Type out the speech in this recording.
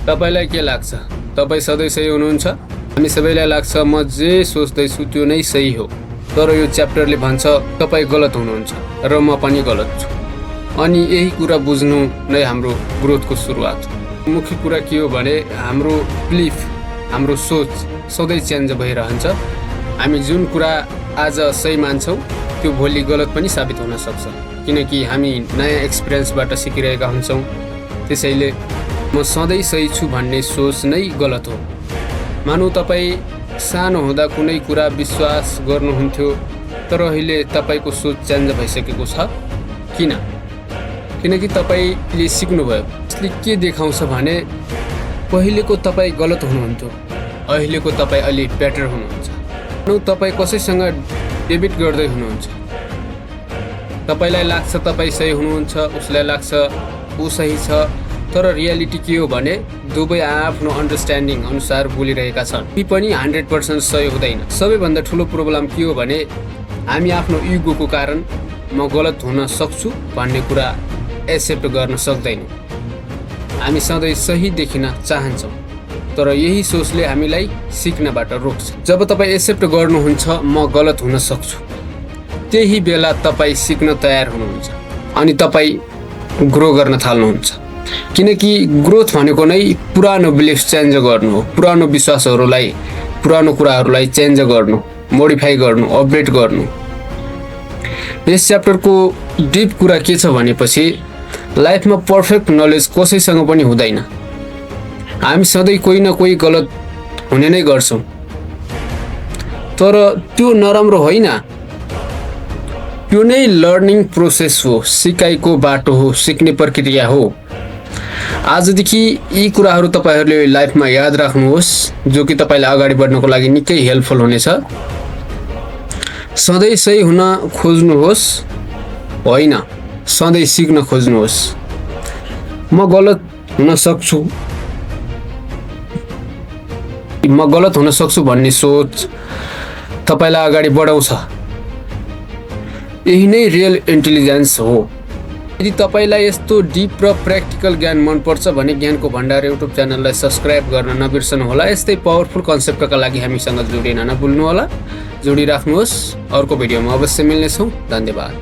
तपाईलाई के लाग्छ? तपाई सधैँ सही हुनुहुन्छ? हामी सबैलाई लाग्छ म जे सोच्दैछु त्यो नै सही हो, तर यो च्याप्टरले भन्छ तपाई गलत हुनुहुन्छ र म पनि गलत छु। अनि यही कुरा बुझ्नु नै हाम्रो ग्रोथको सुरुवात हो। मुख्य कुरा के हो भने हाम्रो बिलिफ, हाम्रो सोच सधैँ चेन्ज भइरहन्छ। हामी जुन कुरा आज सही मान्छौँ त्यो भोलि गलत पनि साबित हुन सक्छ, किनकि हामी नयाँ एक्सपिरियन्सबाट सिकिरहेका हुन्छौँ। त्यसैले म सधैँ सही छु भन्ने सोच नै गलत हो। मानौ तपाईँ सानो हुँदा कुनै कुरा विश्वास गर्नुहुन्थ्यो, तर अहिले तपाईँको सोच चेन्ज भइसकेको छ। किनकि तपाईँले सिक्नुभयो। यसले के देखाउँछ भने पहिलेको तपाईँ गलत हुनुहुन्थ्यो, अहिलेको तपाईँ अलि बेटर हुनुहुन्छ। मानौ तपाईँ कसैसँग डेबिट गर्दै हुनुहुन्छ, तपाईँलाई लाग्छ तपाईँ सही हुनुहुन्छ, उसलाई लाग्छ ऊ सही छ, तर रियालिटी के हो भने दुवै आफ्नो अन्डरस्ट्यान्डिङ अनुसार बोलिरहेका छन्। ती पनि 100% सही हुँदैन। सबैभन्दा ठुलो प्रब्लम के हो भने हामी आफ्नो इगोको कारण म गलत हुन सक्छु भन्ने कुरा एक्सेप्ट गर्न सक्दैनौँ। हामी सधैँ सही देखिन चाहन्छौँ, तर यही सोचले हामीलाई सिक्नबाट रोक्छ। जब तपाईँ एक्सेप्ट गर्नुहुन्छ म गलत हुन सक्छु, त्यही बेला तपाईँ सिक्न तयार हुनुहुन्छ अनि तपाईँ ग्रो गर्न थाल्नुहुन्छ। किनकि ग्रोथ भनेको नै पुरानो बिलिफ चेन्ज गर्नु हो, पुरानो विश्वासहरूलाई, पुरानो कुराहरूलाई चेन्ज गर्नु, मोडिफाई गर्नु, अपडेट गर्नु। यस च्याप्टरको डिप कुरा के छ भनेपछि लाइफमा पर्फेक्ट नलेज कसैसँग पनि हुँदैन। हामी सधैँ कोही न कोही गलत हुने नै गर्छौँ, तर त्यो नराम्रो होइन। त्यो नै लर्निङ प्रोसेस हो, सिकाइको बाटो हो, सिक्ने प्रक्रिया हो। आजदेखि यी कुराहरू तपाईहरूले लाइफमा याद राख्नुहोस्, जो कि तपाईँलाई अगाडि बढ्नको लागि निकै हेल्पफुल हुनेछ। सधैँ सही हुन खोज्नुहोस्, होइन सधैँ सिक्न खोज्नुहोस्। म गलत हुन सक्छु भन्ने सोच तपाईँलाई अगाडि बढाउँछ। यही नै रियल इन्टेलिजेन्स हो। यदि तपाईँलाई यस्तो डिप र प्र्याक्टिकल ज्ञान मनपर्छ भने ज्ञानको भण्डार युट्युब च्यानललाई सब्सक्राइब गर्न नबिर्सनुहोला। यस्तै पावरफुल कन्सेप्टका लागि हामीसँग जोडिन नभुल्नुहोला। जोडिराख्नुहोस्। अर्को भिडियोमा अवश्य मिल्नेछौँ। धन्यवाद।